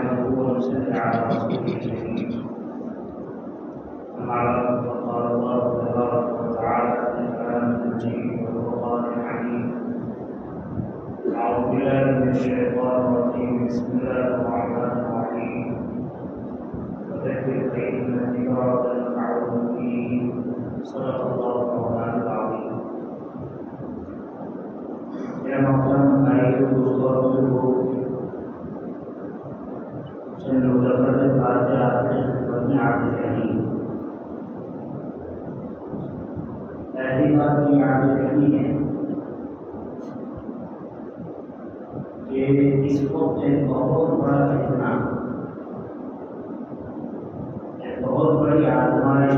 نحمده ونصلي على رسوله الكريم. أما بعد فقال الله تبارك وتعالى في الكلام المجيد والقرآن الحكيم: أعوذ بالله من الشيطان الرجيم. بسم الله الرحمن الرحيم. وذكر فإن الذكرى تنفع المؤمنين. صدق الله مولانا العظيم. يا محترم بھائی دوستوں اور بزرگوں، چند متفرد باتیں آپ نے خدمت عرض کرنی. پہلی بات یہ عرض کرنی ہے کہ اس وقت ایک بہت بڑا فتنہ، ایک بہت بڑی آزمائش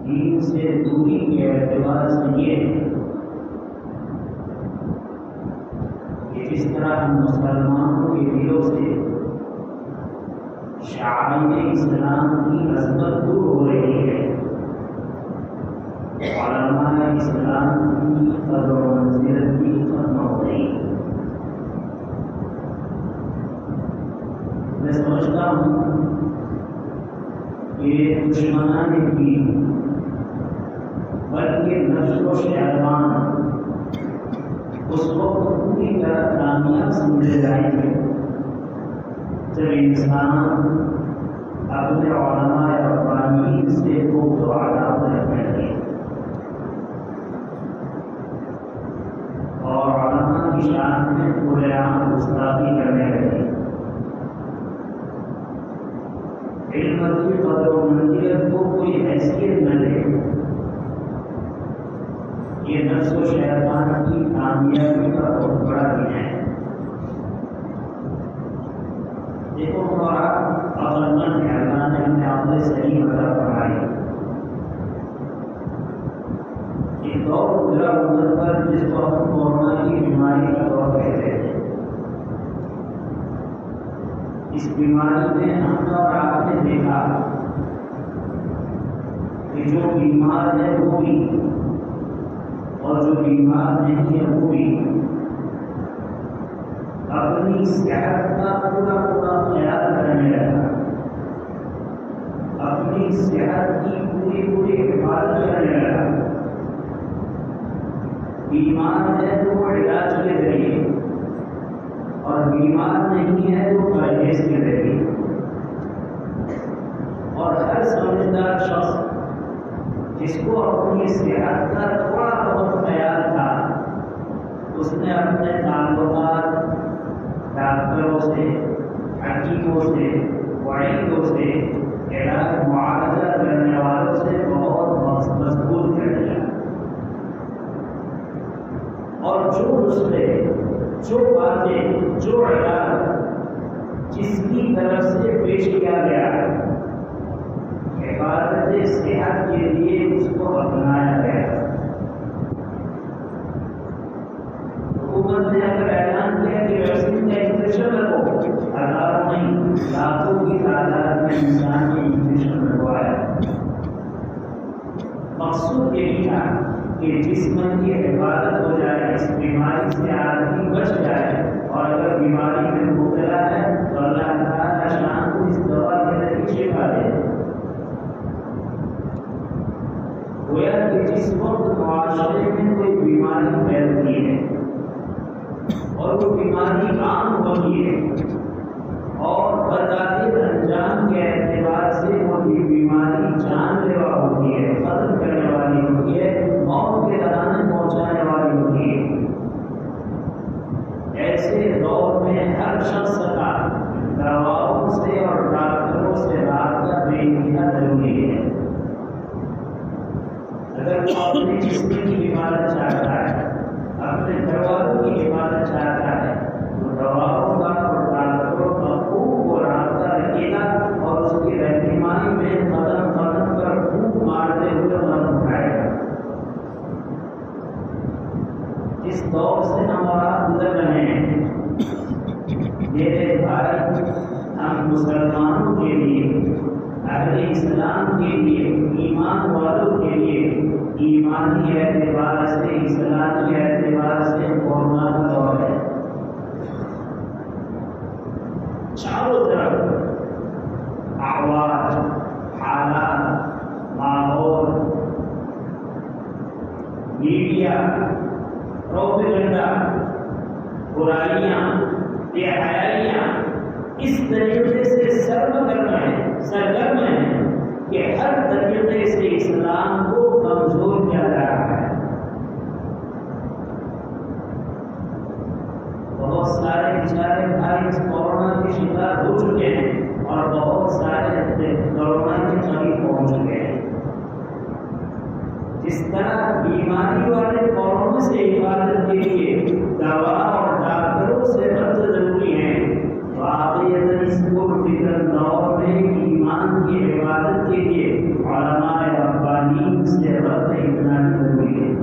دین سے دوری کے اعتبار سے یہ ہے کہ جس طرح ہم مسلمانوں کے دلوں سے شعائر اسلام کی عظمت دور ہو رہی ہے، علماء اسلام کی قدر و منزلت بھی ختم ہو رہی ہے. میں سمجھتا ہوں کہ دشمنان دین بلکہ نفس و شیطان اس وقت پوری طرح کامیاب سمجھے جائیں گے جب انسان اپنے علماء ربانیین سے بغض و عداوت رکھنے لگے اور علماء کی شان میں کھلے عام گستاخی کرنے لگے. علم کی قدر و منزلت کو کوئی حیثیت نہ دے. یہ نفس و شیطان کی کامیابی کا بہت بڑا دن ہے. دیکھو ہمارا عقلمند ہے، اللہ نے ہمیں عقل سلیم عطا فرمائی. ایک دور گزرا امت پر جس کو ہم کورونا کی بیماری کا دور کہتے ہیں. اس بیماری میں ہم اور آپ نے دیکھا کہ جو بیمار ہے وہ بھی اور جو بیمار نہیں ہے وہ بھی اپنی صحت کا پورا خیال کرنے لگا، اپنی صحت کی پوری حفاظت کرنے لگا. بیمار ہے تو وہ علاج کے ذریعے اور بیمار نہیں ہے تو پرہیز کے ذریعے. اور ہر سمجھدار شخص جس کو اپنی صحت کا تھوڑا بہت خیال تھا اس نے اپنے تعلقات ڈاکٹروں سے، حکیموں سے، وعیدوں سے، علاج معالجہ کرنے والوں سے بہت مضبوط کر دیا. اور جو نسخے، جو باتیں، جو علاج جس کی طرف سے پیش کیا گیا حفاظت صحت کے لیے اس کو اپنایا گیا. حکومت نے اگر اعلان کیا کہ ویکسین کا انجیکشن لگو، ہزاروں نہیں لاکھوں کی تعداد میں انسان نے انجیکشن لگوایا. مقصود یہی تھا کہ جسم کی حفاظت ہو جائے، اس بیماری سے آدمی بچ جائے، اور اگر بیماری میں مبتلا ہے تو اللہ تعالیٰ شان کو اس دوا کے ذریعے شفا دے. گویا کہ جس وقت معاشرے میں کوئی بیماری پھیلتی ہے اور وہ بیماری عام ہوتی ہے اور بظاہر انجام کے اعتبار سے وہ بیماری جان لیوا ہوتی ہے، ختم کرنے والی ہوتی ہے، موت کے درانے پہنچانے والی ہوتی ہے، ایسے دور میں ہر شخص کا دواؤں سے اور ڈاکٹروں سے رابطہ بے انتہا ضروری ہے. اگر وہ اپنے جسم کی حفاظت چاہتا ہے، اپنے گھر والوں کی حفاظت چاہتا ہے تو دواؤں کا اور ڈاکٹروں کا خوب وہ رابطہ رکھے گا اور اس کی رہنمائی میں قدم پر خوب مارتے ہوئے قدم اٹھائے گا. اس دور سے ہم اور آپ گزر رہے ہیں میرے بھائی. ہم مسلمانوں کے لیے، اہل اسلام کے لیے، ایمان والوں کے لیے ایمانی اعتبار سے، اسلامی اعتبار سے کورونا کا دور ہے. چاروں طرف آواز، حالات، ماحول، میڈیا، پروپیگنڈا، برائیاں، بے حیائیاں اس طریقے سے سرگرم ہیں کہ ہر طریقے سے اسلام کو کمزور کیا جا رہا ہے۔ بہت سارے بیچارے بھائی اس کورونا کے شکار ہو چکے ہیں اور بہت سارے کورونا کے قریب پہنچ چکے ہیں۔ جس طرح بیماری والے کورونا سے حفاظت کے لیے دوا اور ڈاکٹروں سے ربط ضروری ہے، تو واقعتاً اس فکر دور میں ایمان کی حفاظت کے لیے علماء ربانیین سے ربط اتنا ضروری ہے۔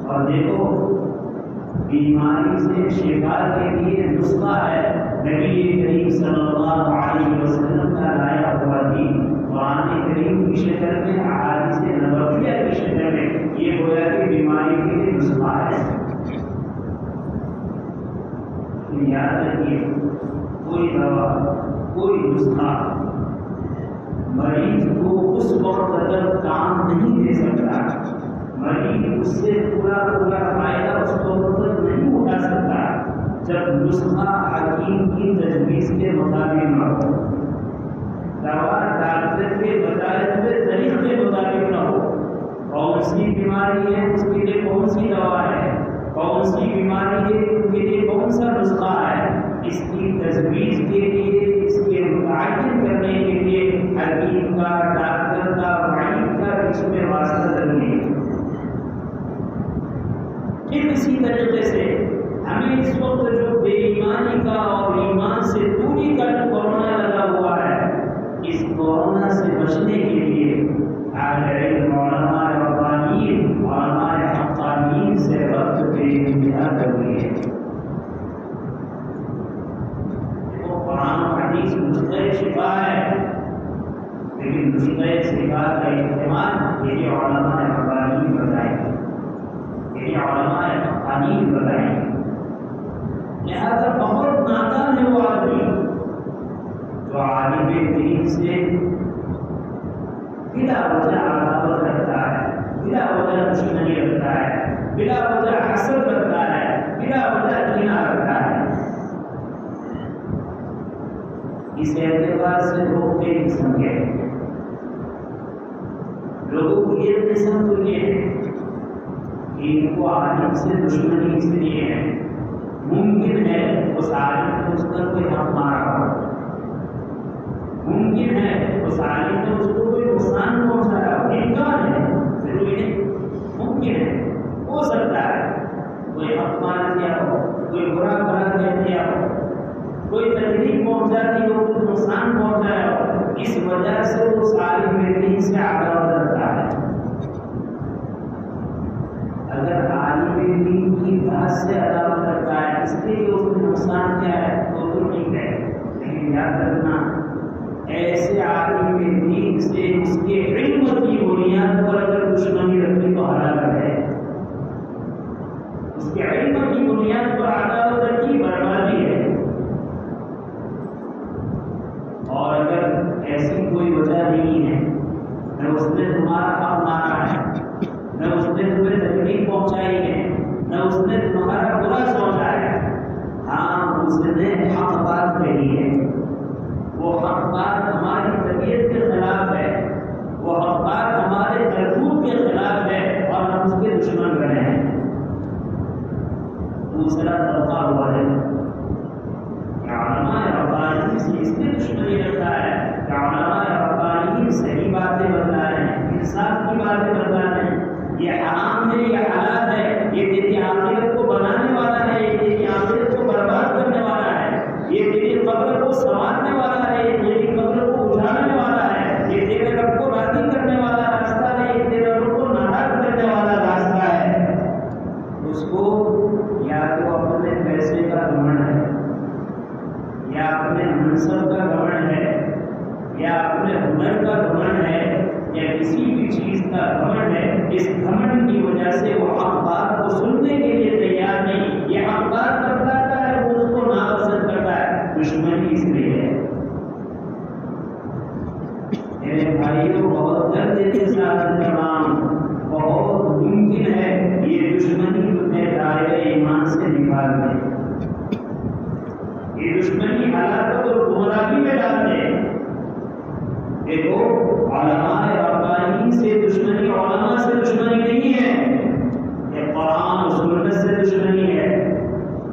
اور دیکھو، بیماری سے شفا کے لیے نسخہ ہے نبی کریم صلی اللہ علیہ وسلم کا لایا ہوا دین، قرآن کریم کی شکل میں، احادیث نبویہ کی شکل میں، یہ گویا کہ بیماری کے لیے نسخہ ہے۔ یاد رکھیے، کوئی دوا، کوئی نسخہ مریض کو اس وقت تک کام نہیں دے سکتا، مریض اس سے پورا فائدہ اس وقت تک نہیں اٹھا سکتا جب نسخہ حکیم کی تجویز کے مطابق نہ ہو، دوا ڈاکٹر کے بتائے ہوئے طریقے کے مطابق نہ ہو۔ کون سی بیماری ہے اس کے لیے کون سی دوا ہے، کون سی بیماری ہے اس کے لیے کون سا نسخہ ہے، اس کی تجویز کے لیے، اس کے متعین کرنے کے لیے حکیم کا، ڈاکٹر کا، معین کا اس میں واسطہ ضروری ہے۔ پھر اسی طریقے سے ہمیں اس وقت جو بے ایمانی کا اور ایمان سے دوری کا جو کورونا لگا ہوا ہے، اس کورونا سے بچنے کے لیے اہل علم، علماء ربانیین، علماء حقانیین سے ربط بے انتہا ضروری ہے۔ وہ قرآن و حدیث نسخہ شفا ہے، لیکن نسخہ شفا کا اہتمام یہ علماء ربانیین بتائیں گے، یہ علماء حقانیین بتائیں گے۔ لہذا بہت نادان ہے وہ آدمی جو عالم دین سے بلا وجہ عداوت رکھتا ہے، بلا وجہ دشمنی رکھتا ہے، بلا وجہ حسد رکھتا ہے، بلا وجہ کینہ رکھتا ہے۔ اس اعتبار سے لوگ کئی قسم کے ہیں۔ لوگوں کی ایک قسم تو یہ ہے کہ ان کو عالم سے دشمنی اس لیے ہے، ممکن ہے اس عالم کو اس کا کوئی حق مارا ہو، ممکن ہے اس عالم نے اس کو کوئی نقصان پہنچایا ہو، امکان ہے، ضروری نہیں، ممکن ہے، ہو سکتا ہے کوئی حق مار دیا ہو، کوئی برا کہہ دیا ہو، کوئی تکلیف پہنچا دی ہو، کوئی نقصان پہنچایا ہو، اس وجہ سے اس عالم دین سے عداوت رکھتا ہے۔ اگر عالم دین کی بات سے عداوت رکھتا ہے اس کے لیے اس میں نقصان کیا ہے وہ تو ٹھیک ہے، لیکن یاد رکھنا ایسے عالم دین سے اس کے علم کی بنیاد پر اگر دشمنی رکھے تو ہلاکت ہے، اس کے علم کی بنیاد پر عداوت رکھی بربادی ہے۔ اور اگر ایسی کوئی وجہ نہیں ہے، نہ اس نے تمہارا حق مارا ہے، نہ اس نے تمہیں تکلیف پہنچائی ہے، نہ اس نے تمہارا برا سوچا ہے، ہاں اس نے حق بات کہی ہے، وہ حق بات ہماری طبیعت کے خلاف ہے، وہ حق بات ہمارے کرتوت کے خلاف ہے اور ہم اس کے دشمن بنے ہیں۔ دوسرا طبقہ ہوا ہے کہ علماء ربانیین سے اس لیے دشمنی رکھتا ہے کہ علماء ربانیین صحیح باتیں بتا رہے ہیں، انصاف کی باتیں بتا رہے ہیں، یہ حرام ہے، یہ حلال ہے، یہ تیری آخرت کو بنانے والا ہے، یہ تیری آخرت کو برباد کرنے والا ہے، یہ تیری قبر کو سنوارنے والا ہے، یہ تیری قبر کو اجاڑنے والا ہے، یہ تیرے رب کو راضی کرنے والا راستہ ہے، یہ تیرے رب کو ناراض کرنے والا راستہ ہے۔ اس کو یا تو اپنے پیسے کا گھمنڈ ہے، یا اپنے منصب کا گھمنڈ ہے، یا اپنے ہنر کا گھمنڈ ہے، یا کسی بھی چیز کا گھمنڈ ہے، اس گھمنڈ کی وجہ سے وہ حق بات کو سننے کے لیے تیار نہیں، یہ حق بات پر ڈال دے، یہ دشمنی ہلاکت اور گمراہی میں ڈال دے۔ دیکھو علماء ربانی سے دشمنی، علماء سے دشمنی نہیں ہے، یہ قرآن و سنت سے دشمنی ہے،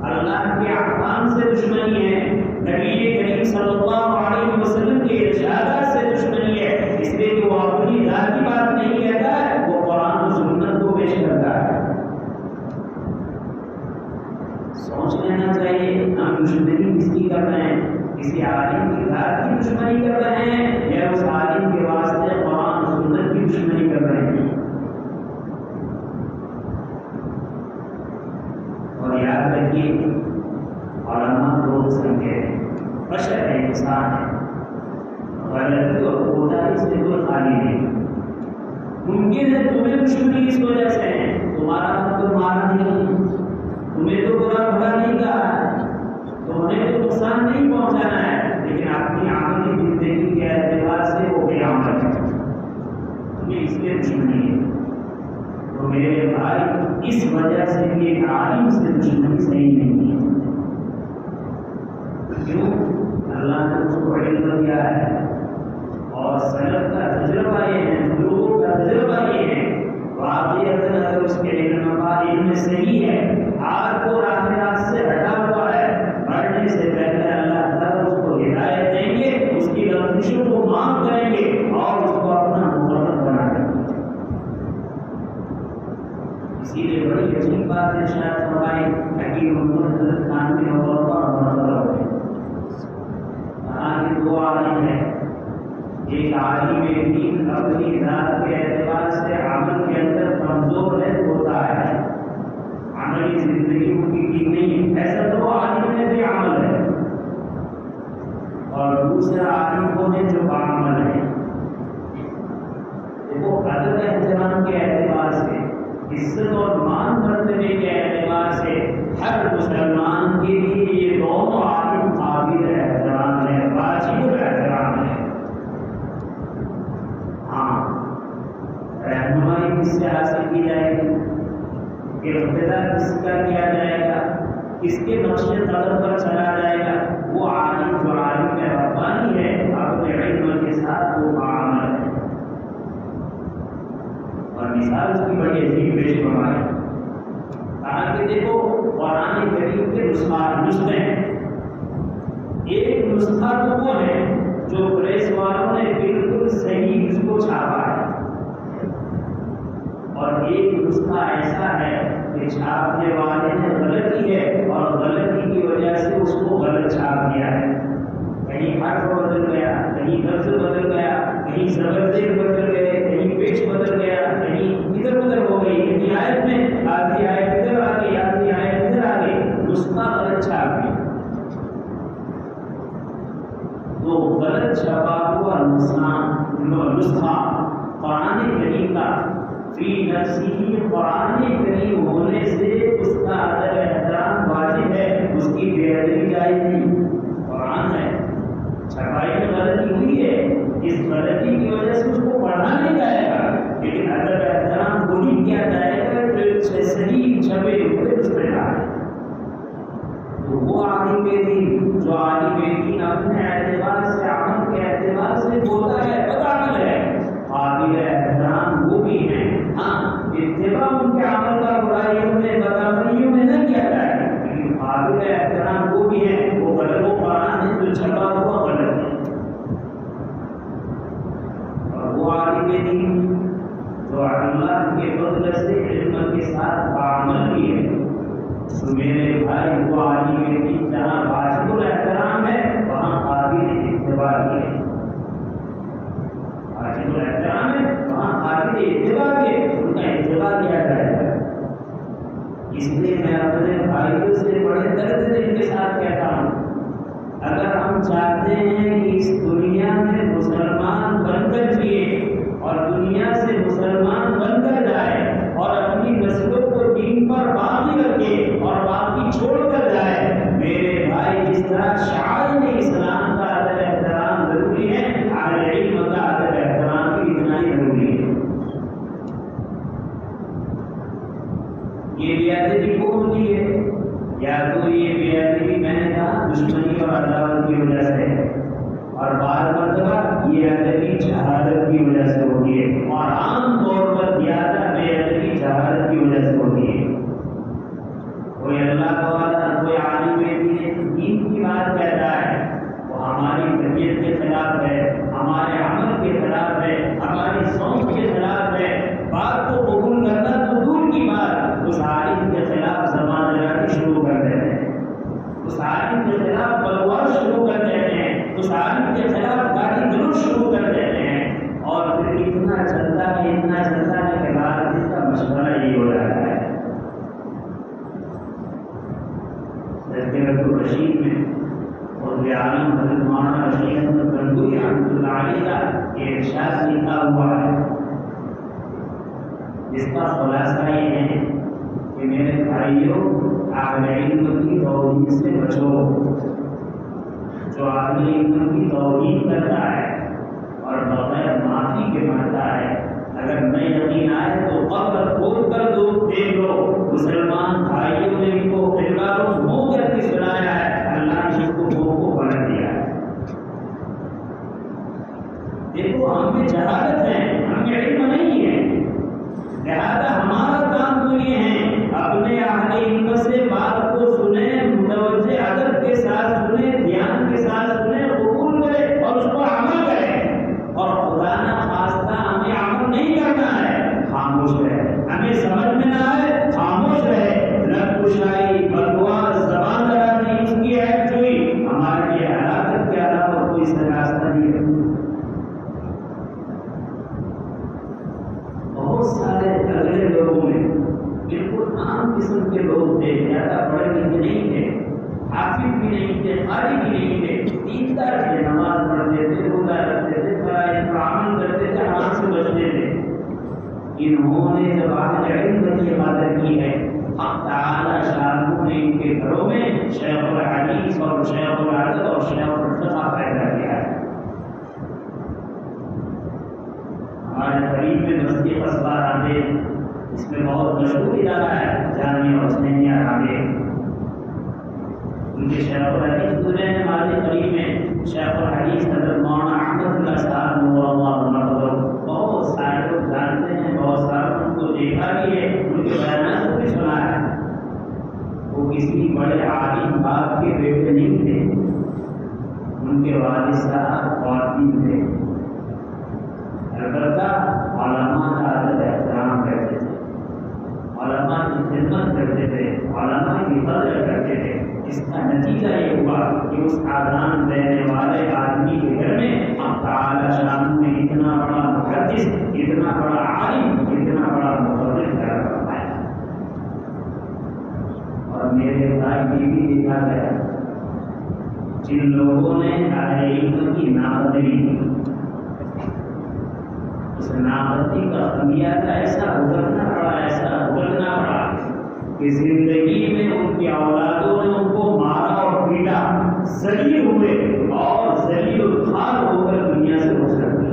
اللہ کے احکام سے دشمنی ہے، نبی کریم صلی اللہ علیہ وسلم کے ارشادات سے دشمنی ہے۔ اس لیے جو اپنی ذات کی بات نہیں کہتا ہے وہ قرآن و سنت کو پیش کرتا ہے۔ سوچ لینا چاہیے ہم دشمنی کس کی کر رہے ہیں، کسی عالم کی ذات کی دشمنی کر رہے ہیں یا اس عالم کے واسطے قرآن و سنت کی دشمنی کر رہے ہیں۔ اور یاد رکھیے علماء دو قسم کے ہیں، بشر ہے، انسان ہے، غلطی اور کوتاہی سے کوئی خالی نہیں۔ ممکن ہے تمہیں دشمنی اس وجہ سے ہے، تمہارا تو مارا نہیں، تمہیں تو برا بھلا نہیں کہا ہے، تمہیں تو نقصان نہیں پہنچانا ہے، لیکن اپنی عملی زندگی کے اعتبار سے وہ بے عمل ہے، تمہیں اس لیے دشمنی ہے۔ تو میرے بھائی اس وجہ سے بھی ایک عالم سے دشمنی صحیح نہیں ہے۔ کیوں؟ اللہ نے اس کو علم دیا ہے، اور سلف کا تجربہ یہ ہے، لوگوں کا تجربہ یہ ہے، واقعیت اگر اس کے علم میں صحیح ہے، آگ کو راہ سے ہٹا ہوا ہے، مرنے سے پہلے اللہ تعالیٰ اس کو ہدایت دیں گے، اس کی لفظوں کو معاف کریں گے اور اس کو اپنا مقرر بنا دیں گے۔ اسی لیے بڑی عجیب بات ہے، شاید فرمائی حکیم محمد حضرت خانوی رحمہ اللہ ہوئے دو عالم ہے، ایک عالم دین اپنی ذات کے اعتبار سے عمل کے اندر کمزور ہے، ہوتا ہے، عملی زندگی ان کی ٹھیک نہیں ہے، ایسا دو عالم میں بھی عمل ہے، اور دوسرا عالم وہ ہے جو عمل ہے۔ وہ ادب احترام کے اعتبار سے، عزت اور مان مرتبے کے اعتبار سے ہر مسلمان کے لیے یہ دونوں عالم قابل احترام ہے، واجب احترام ہے۔ ہاں، رہنمائی کس سے حاصل کی جائے گی، ابتدا کس کا کیا جائے گا، کس کے نقش قدم پر چلا جائے گا، وہ عالم جو عالم ربانی ہے اپنے علم کے ساتھ وہ عامل ہے۔ اور مثال اس کی بڑی عجیب پیش فرمائی، کہا کہ دیکھو قرآن کریم کے نسخے ہیں، ایک نسخہ تو وہ ہے جو پریس والوں نے بالکل صحیح اس کو چھاپا ہے، اور ایک نسخہ ایسا ہے کہ چھاپنے والے نے غلطی ہے اور غلطی کی وجہ سے اس کو غلط چھاپ دیا ہے، کہیں حرف بدل گیا، کہیں لفظ بدل گیا، کہیں زبر زیر بدل گئے، کہیں پیش بدل گیا، کہیں ادھر ادھر ہو گئی، کہیں آیت میں آدھی آیت ادھر آ گئی، آدھی آیت ادھر آ گئی، نسخہ غلط چھاپ گیا۔ تو غلط چھپا ہوا نسخہ قرآن کریم کا فی نفسی، قرآن کریم ہونے سے اس کا ادب احترام واجب ہے، اس کی بے ادبی جائز نہیں۔ قرآن ہے، چھپائی میں غلطی ہوئی ہے، اس غلطی کی وجہ سے اس کو پڑھنا نہیں جائے گا، لیکن ادب احترام وہی کیا جائے گا جو صحیح چھپے ہوئے اس پہ ڈالے۔ تو وہ عالم دین جو عالم دین اپنے اعتبار سے، عمل کے اعتبار سے ہوتا ہے، بدعمل ہے، قابل احترام وہ بھی ہیں۔ ہاں، اتباع ان کے عمل کا برائیوں میں، بدعملیوں میں نہ کیا جائے، لیکن قابل احترام وہ بھی ہیں، وہ غلط و قرآن ہے جو چھپا ہوا غلط ہے۔ اور وہ عالم دین جو اللہ کے فضل سے علم کے ساتھ عمل بھی ہے، تو میرے بھائی وہ عالم دین جہاں واجب الاحترام ہے وہاں قابل اتباع بھی ہے، واجب الاحترام ہے وہاں قابل اتباع بھی ہے، ان کا اتباع کیا جائے گا۔ اس لیے میں اپنے بھائیوں سے بڑے درد دل کے ساتھ کہتا ہوں، اگر ہم چاہتے ہیں کہ اس دنیا میں مسلمان بن کر جیے اور دنیا سے مسلمان بن کر جائے اور اپنی نسلوں کو دین پر باقی رکھے اور باقی چھوڑ کر جائے، میرے بھائی جس طرح شعائر اسلام کا ادب احترام ضروری ہے، اہل علم کا ادب احترام بھی اتنا ہی ضروری ہے۔ یہ بے ادبی کو ہوتی ہے، یا تو یہ بے ادبی میں نے کہا دشمنی اور عداوت کی وجہ سے ہے، اور بعض مرتبہ یہ ادبی جہالت کی وجہ سے ہوتی ہے، اور عام طور پر زیادہ بے ادبی جہالت کی وجہ سے ہوتی ہے۔ کوئی اللہ تعالیٰ کوئی عالم دین کی بات کہتا ہے، وہ ہماری طبیعت کے خلاف ہے، ہمارے عمل کے خلاف ہے، ہماری سوچ کے خلاف ہے، بات کو قبول کرنا تو دور کی بات، اس عالم کے خلاف زبان لگانی شروع کر دیتے ہیں، اس عالم کے خلاف بلواز شروع کر دیتے ہیں، اس عالم کے خلاف گالی گلوچ شروع کر دیتے ہیں، اور پھر اتنا چلتا ہے کہ بعد اس کا مشورہ یہی ہو جاتا ہے۔ رشید میں اور عالم حضرت مولانا رشید احمد گنگوئی رحمۃ اللہ علیہ کا یہ ارشاد لکھا ہوا ہے، جس کا خلاصہ یہ ہے کہ میرے بھائیوں، اہل علم کی توہین سے بچو۔ جو اہل علم کی توہین کرتا ہے اور بغیر معافی کے مرتا ہے، اگر نہ یقین آئے تو قبر کھود کر دو، دیکھ لو مسلمان بھائیوں نے ان کو کرداروں منہ کر کے سنایا ہے، اللہ نے ان کو منہ کو پلٹ دیا ہے۔ دیکھو ہم میں جہالت ہے، ہم میں علم نہیں ہے، لہذا ہمارا کام تو یہ ہے اپنے اہل علم سے بات کو سنیں، متوجہ ادب کے ساتھ سنیں، دھیان کے ساتھ سنیں، قبول کریں اور اس پر عمل کریں، اور خدا نہ خواستہ ہمیں عمل نہیں کرنا ہے، خاموش رہے، ہمیں سمجھ میں نہ آئے خاموش رہے، لب کشائی بکواس زبان لڑانی اس کی عیب جوئی ہمارے لیے ہلاکت کے علاوہ کوئی اس کا راستہ نہیں ہے۔ بہت سارے اگلے لوگوں میں بالکل عام قسم کے لوگ تھے، زیادہ پڑھے لکھے نہیں تھے، حافظ بھی نہیں تھے، قاری بھی نہیں تھے، دیندار تھے، نماز پڑھتے تھے، روزہ رکھتے تھے، فرائض پر عمل کرتے تھے، حرام سے بچتے تھے۔ انہوں نے جب اہل علم کی عبادت کی ہے، حق تعالی شاہ نے ان کے گھروں میں شیخ الحدیث اور شیخ العدل اور شیخ الفقہ پیدا کیا ہے۔ ہمارے قریب میں بستی قصبہ رادے، اس میں بہت مشہور ادارہ ہے جامعہ حسینیہ رادے، ان کے شیخ الحدیث گزرے ہیں ہمارے قریب میں شیخ الحدیث حضرت مولانا احمد اللہ صاحب نور اللہ مرحبا، بہت سارے لوگ جانتے ہیں، بہت سارے ان کو دیکھا بھی ہے، ان کے بیانات کو بھی سنا ہے۔ وہ کسی بڑے عالم باپ کے بیٹے نہیں تھے، ان کے والد صاحب خواتین تھے، البتہ علماء کا ادب احترام کرتے تھے، علماء کی خدمت کرتے تھے، علماء کی قدر کرتے تھے۔ اس کا نتیجہ یہ ہوا کہ اس آذان دینے والے آدمی کے گھر میں ہم تعالی شان نے اتنا بڑا محدث، اتنا بڑا عالم، اتنا بڑا مفسر پیدا فرمایا۔ اور میرے بھائی یہ بھی دیکھا گیا جن لوگوں نے اہل علم کی نابرابری کی، اس نابرابری کا خمیازہ ایسا بھگتنا پڑا کہ زندگی میں ان کی اولادوں نے ان کو مارا اور پیٹا، ذلیل ہوئے اور ذلیل الخال ہو کر دنیا سے رخصت ہوئے۔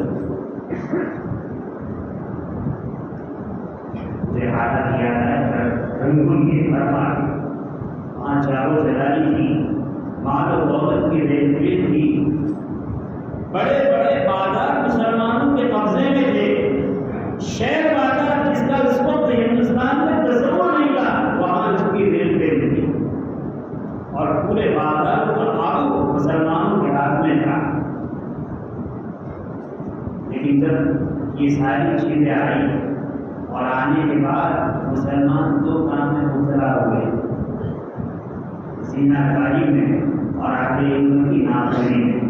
مجھے حالت یاد ہے رنگون کی برباد، وہاں چاروں جلالی تھی، مال و دولت کی ریل تھی، بڑے بڑے بازار مسلمانوں کے قبضے میں تھے، شہر بازار جس کا اس وقت ہندوستان میں تصور نہیں تھا، وہاں اس کی ریل ٹرین تھی، اور پورے بازار کا قابو مسلمانوں کے ہاتھ میں تھا۔ لیکن جب یہ ساری چیزیں آئی اور آنے کے بعد مسلمان دو کام میں مبتلا ہوئے، زنا کاری میں اور اہل علم کی نافرمانی میں۔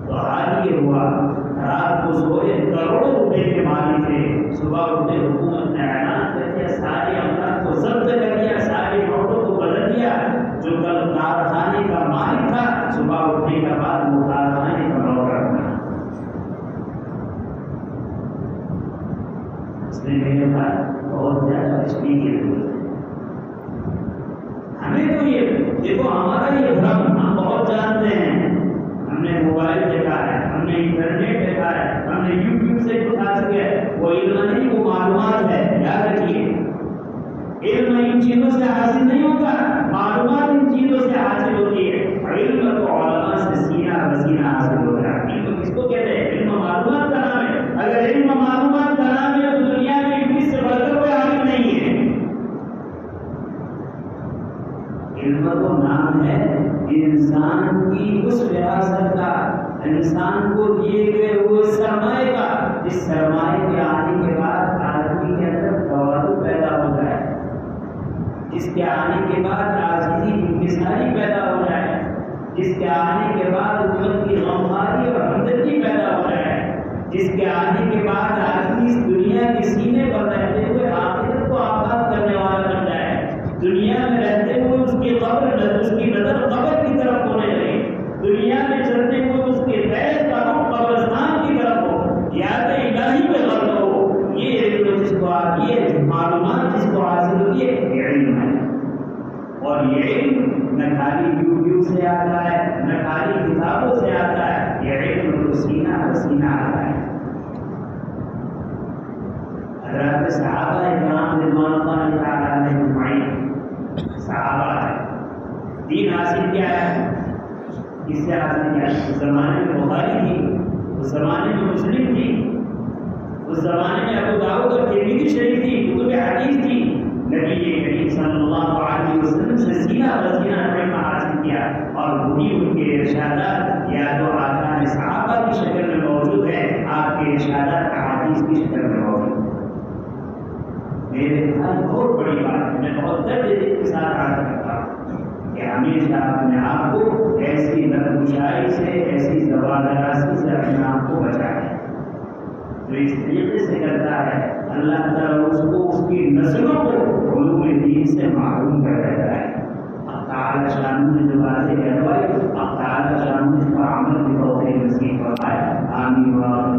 تو حال یہ ہوا رات کو سوئے کروڑوں روپے کے مالک تھے، صبح اٹھے حکومت نے اعلان کر دیا، سارے املاک کو ضبط کر دیا، سارے نوٹوں کو بدل دیا۔ جو کل کارخانے کا مالک تھا صبح اٹھنے کے بعد وہ کارخانے کا نوکر بنا۔ اس نے میرے پاس بہت زیادہ تشریح کی ضرورت ہے۔ ہمیں تو یہ دیکھو ہمارا یہ بھرم ہم بہت جانتے ہیں، ہم نے موبائل دیکھا ہے، ہم نے انٹرنیٹ دیکھا ہے، ہم نے یوٹیوب سے اٹھا سکے، وہ علم نہیں وہ معلومات ہے، یاد رکھیے علم ان چیزوں سے حاصل نہیں ہوتا، معلومات ان چیزوں سے حاصل ہوتی ہے. علم تو علماء سے سینہ بسینہ حاصل ہوتا ہے. علم کس کو کہتے ہیں؟ علم معلومات کا نام ہے. اگر علم معلومات کا نام ہے تو دنیا میں ابلیس سے بڑھ کر کوئی عالم نہیں ہے. علم تو نام ہے انسان کی اس وراثت کا، انسان کو دیے گئے وہ سرمایہ کا، جس سرمایہ کے آنے کے بعد آدمی کے اندر توازن پیدا ہوتا ہے، جس کے آنے کے بعد عاجزی انکساری پیدا ہو جائے، جس کے آنے کے بعد امت کی غمخواری اور ہمدردی پیدا ہو جائے، جس کے آنے کے بعد آدمی اس دنیا کے سینے پر رہتے ہوئے آخرت کو آباد کرنے والا بن جائے. دنیا میں رہتے ہوئے اس کی نظر قبر کی طرف ہونے لگے، دنیا میں چلتے ہوئے اس کے پیر کا رخ قبرستان کی طرف ہو، یاد الہی پہ غرق ہو. یہ علم جس کو یہ معلومات جس کو حاصل ہوتی ہے یہ علم ہے. اور یہ علم نہ خالی یوٹیوب سے آتا ہے، نہ خالی کتابوں سے آتا ہے، یہ علم تو سینہ بسینہ آتا ہے. حضرات صحابہ اکرام رضوان اللہ تعالیٰ علیہم اجمعین، صحابہ ہے دین حاصل کیا ہے، کس سے حاصل کیا؟ اس زمانے میں بخاری تھی، اس زمانے میں مسلم تھی، اس زمانے میں ابو داؤد اور ترمذی شریف تھی، کتب حدیث تھی. نبی کریم صلی اللہ علیہ وسلم سے سینہ بسینہ علم حاصل کیا. اور وہی ان کے ارشادات یا تو آقا نے صحابہ کی شکل میں موجود ہے، آپ کے ارشادات احادیث کی شکل میں موجود ہے. میرے خیال بہت بڑی بات ہے، میں بہت درد دل کے ساتھ عرض کرتا ہوں کہ ہمیشہ اپنے آپ کو ایسی نرمشائی سے، ایسی زبان دراسی سے اپنے آپ کو بچائیں. جو اس طریقے سے کرتا ہے اللہ تعالیٰ اس کو اس کی نسلوں کو علوم دین سے معلوم کر دیتا ہے. اب تعالیٰ شان نے جو باتیں کہلوائی، اب تعالیٰ شان نے اس پر عمل کی توفیق نصیب فرمائے. آمین.